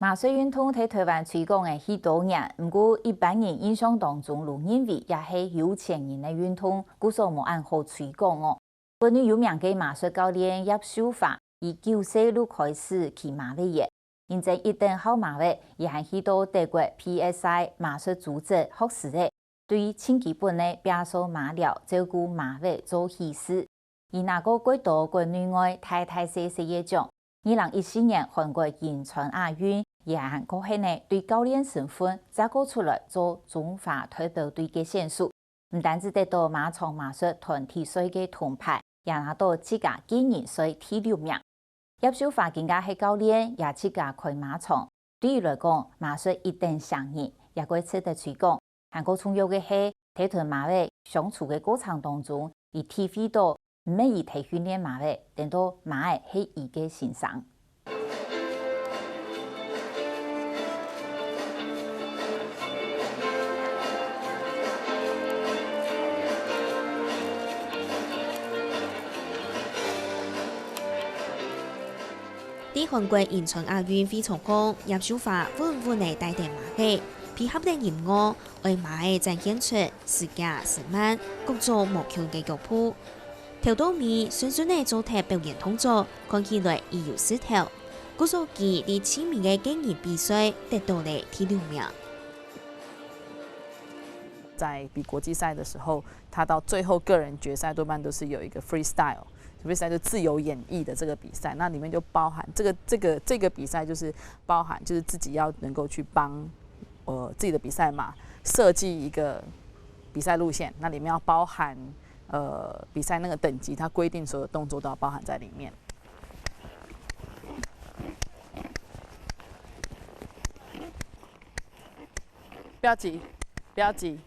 马术运动在台湾推广的许多年，不过一般人印象当中，都认为也是有钱人的运动，故所无按好推广哦。本地有名的马术教练叶秀华，以9岁路开始骑马的业，现在一等好马位，也还许多德国 PSI 马术组织学士的，对于轻基本的变数马疗、照顾马位做稀释。而那个国多国内外大小小业奖，2014年韩国仁川亚运。也很高兴呢，对教练身份再过出来做中华推道队的选手，唔单止得到马场马术团体赛的铜牌，也拿到自家今年赛第6名。叶秀华更加系教练，也自家开马场。对于来讲，马术一定上瘾，也可以值得推广。韩国重要的是，在同马尾相处的过程当中，以体会到每一体训练马尾，等到马尾系伊嘅欣赏。喺韓國仁川亞運會場上，葉秀華穩穩地帶領馬嘅，配合啲音樂，為馬嘅展現出時價時慢、各種無窮嘅腳步。頭到尾順順地做踢表演動作，看起來意有絲條。故所佢喺親民嘅經驗比賽得到了第6名。在比國際賽的時候，他到最後個人決賽多半都是有一個 freestyle。比賽就自由演绎的这个比赛，那里面就包含这个比赛就是包含就是自己要能够去帮自己的比赛马设计一个比赛路线，那里面要包含比赛那个等级，它规定所有动作都要包含在里面。不要急，不要急。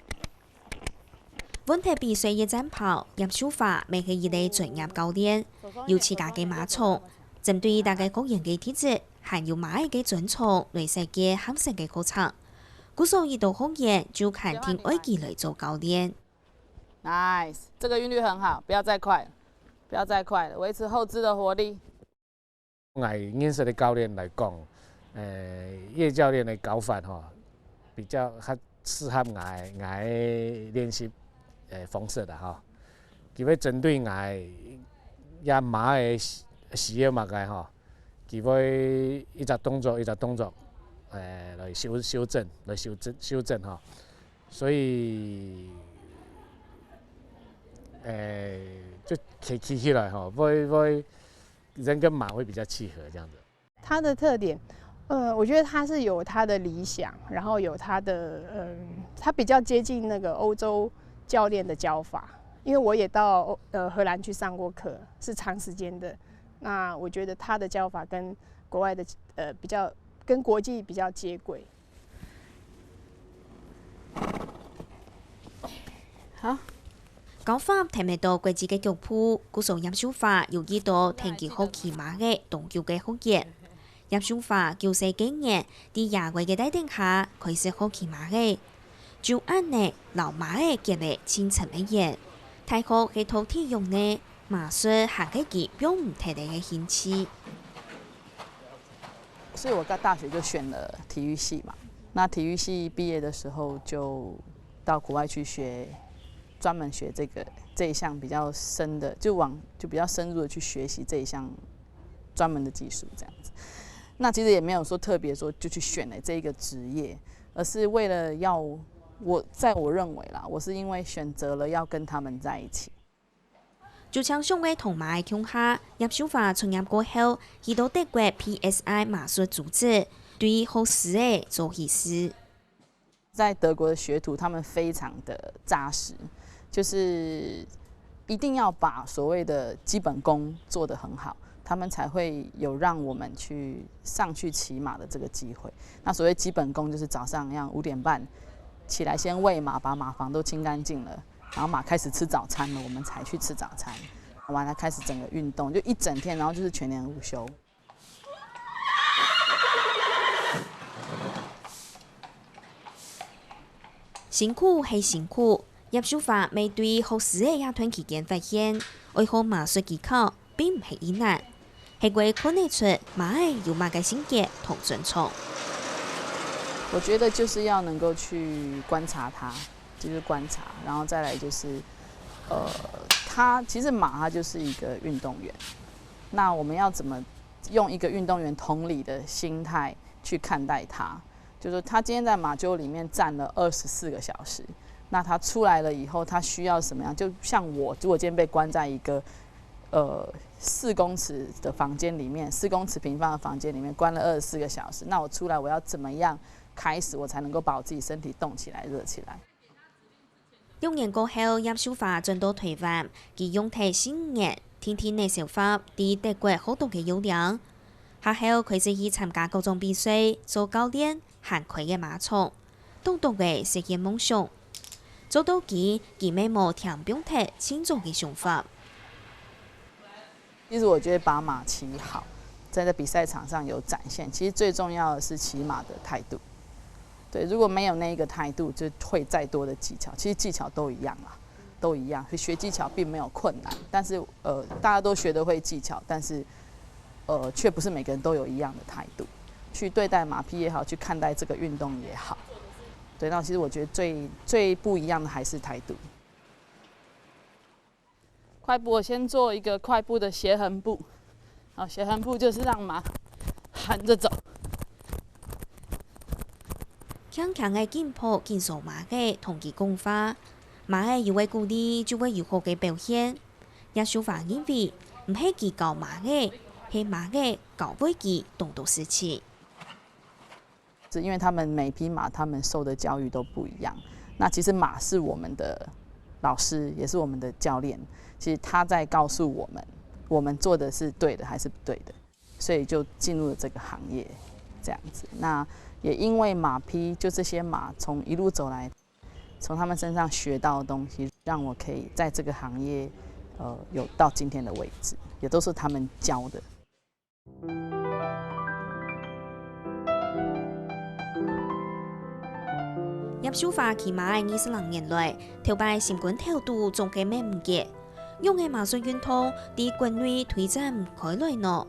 本體比賽嘅戰跑，葉秀華未係一類專業教練，有自家嘅馬場，針對大家個人嘅體質，還有馬嘅專長來設計合適嘅課程。故所遇到學員就肯聽愛佢來做教練。Nice， 這個韻律很好，不要再快了，不要再快了，維持後肢的活力。我認識的教練來講，葉教練的教法比較較適合我練習。方式啦吼，佢要針對我也馬嘅需要嘛個吼，佢要一隻動作來修正吼，所以就騎起來吼，會人跟馬會比較契合這樣子。它的特點，我覺得它是有它的理想，然後有它的它比較接近那個歐洲教練的教法，因為我也到荷蘭去上過課，是長時間的。那我覺得他的教法跟國外的比較，跟國際比較接軌。好，教法睇唔到國際嘅腳步，故所葉秀華有幾多聽見好騎馬嘅動腳嘅學員。葉秀華9歲經驗，喺亞國嘅帶領下開始好騎馬嘅。就按呢老馬嘅建立清晨嘅嘢，大學嘅土地用呢馬術還可以表唔同嘅興趣。所以我在大學就選了體育系嘛。那體育系畢業的時候就到國外去學，專門學這一項比較深的，就比較深入的去學習這一項專門的技術，這樣子。那其實也沒有說特別說就去選了這一個職業，而是為了要。在我認為啦，我是因為選擇了要跟他們在一起。就像上位同馬嘅強下，葉秀華創業過後，去到德國 PSI 馬術組織，對於學士嘅做實施。在德國的學徒，他們非常的紮實，就是一定要把所謂的基本功做得很好，他們才會有讓我們上去騎馬的這個機會。那所謂基本功，就是早上要5點半。起來先餵馬，把馬房都清乾淨了，然後馬開始吃早餐了，我們才去吃早餐。完了開始整個運動，就一整天，然後就是全年無休。辛苦係辛苦，葉秀華面對學士嘅亞團期間發現，愛好馬術技巧並唔係易難，係會看得出馬係有馬嘅性格同專長。我觉得就是要能够去观察它，就是观察，然后再来就是，它其实马它就是一个运动员，那我们要怎么用一个运动员同理的心态去看待它？就是他今天在马厩里面站了24个小时，那他出来了以后，他需要什么样？就像我，如果今天被关在一个4公尺的房间里面，4公尺平方的房间里面关了24个小时，那我出来我要怎么样开始，我才能够把我自己身体动起来、热起来6年過後，葉秀華轉到台灣，佢用睇新年天天嘅手法，對德國好多嘅優良。下後佢就去參加各種比賽，做教練，行佢嘅馬場，獨獨嘅實現夢想。做到佢咩冇聽表態輕鬆嘅想法。其實我覺得把馬騎好，在這比賽場上有展現，其實最重要的是騎馬的態度。對，如果沒有那一個態度，就會再多的技巧，其實技巧都一樣啦，都一樣。所以學技巧並沒有困難，但是大家都學得會技巧，但是卻不是每個人都有一樣的態度去對待馬匹也好，去看待這個運動也好。對，那其實我覺得最不一樣的還是態度。快步，我先做一個快步的斜橫步。好，斜橫步就是讓馬橫着走。強強嘅進步，見數馬嘅同佢共化，馬嘅要會鼓勵，就會有好嘅表現。葉秀華認為，唔係佢教馬嘅，係馬嘅教會佢懂得事情。是因為他們每匹馬，他們受的教育都不一樣。那其實馬是我們的老師，也是我們的教練。其實他在告訴我們做的是對的還是不對的，所以就進入了這個行業，這樣子。那也因為馬匹，就這些馬從一路走來，從他們身上學到的東西，讓我可以在這個行業，有到今天的位置，也都是他們教的。葉秀華騎馬20年來，頭擺新冠調度總計咩唔結，用嘅馬術運動啲國內推展唔開來呢。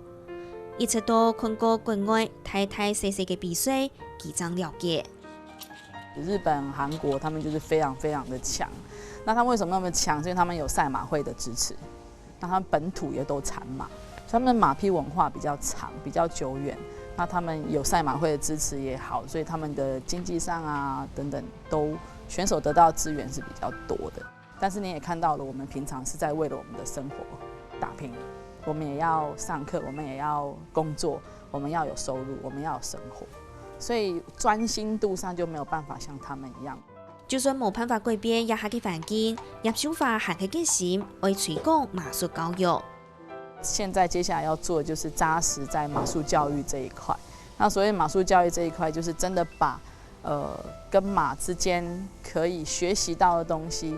一直到看過國外大大小小嘅比賽，幾張了解。日本、韓國他們就是非常非常的強。那他們為什麼那麼強？是因為他們有賽馬會的支持，那他們本土也都產馬，所以他們馬匹文化比較長、比較久遠。那他們有賽馬會的支持也好，所以他們的經濟上啊等等，都選手得到資源是比較多的。但是你也看到了，我們平常是在為了我們的生活打拼。我們也要上課，我們也要工作，我們要有收入，我們要有生活，所以專心度上就沒有辦法像他們一樣。就算冇辦法改變一下嘅環境，葉秀華還係決心為推廣馬術教育。現在接下來要做的就是紮實在馬術教育這一塊。那所謂馬術教育這一塊，就是真的把跟馬之間可以學習到的東西，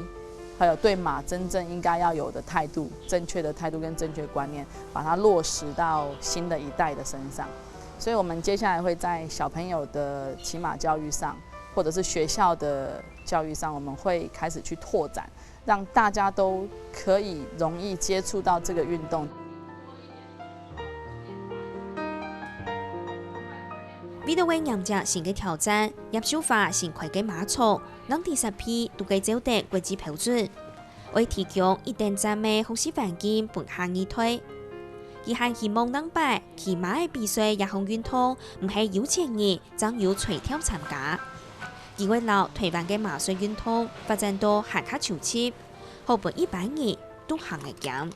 還有對馬真正應該要有的態度、正確的態度跟正確觀念，把它落實到新的一代的身上。所以我們接下來會在小朋友的騎馬教育上，或者是學校的教育上，我們會開始去拓展，讓大家都可以容易接觸到這個運動。為了為迎接新嘅挑戰，葉秀華新開嘅馬場，讓第10批都該照得國際標準，為提供一定讚美學習環境本行而推。佢還希望讓擺騎馬嘅比賽一項運動，唔係有錢人才有垂跳參加。佢會讓台灣嘅馬術運動發展到行下潮氣，好俾一般人都行得見。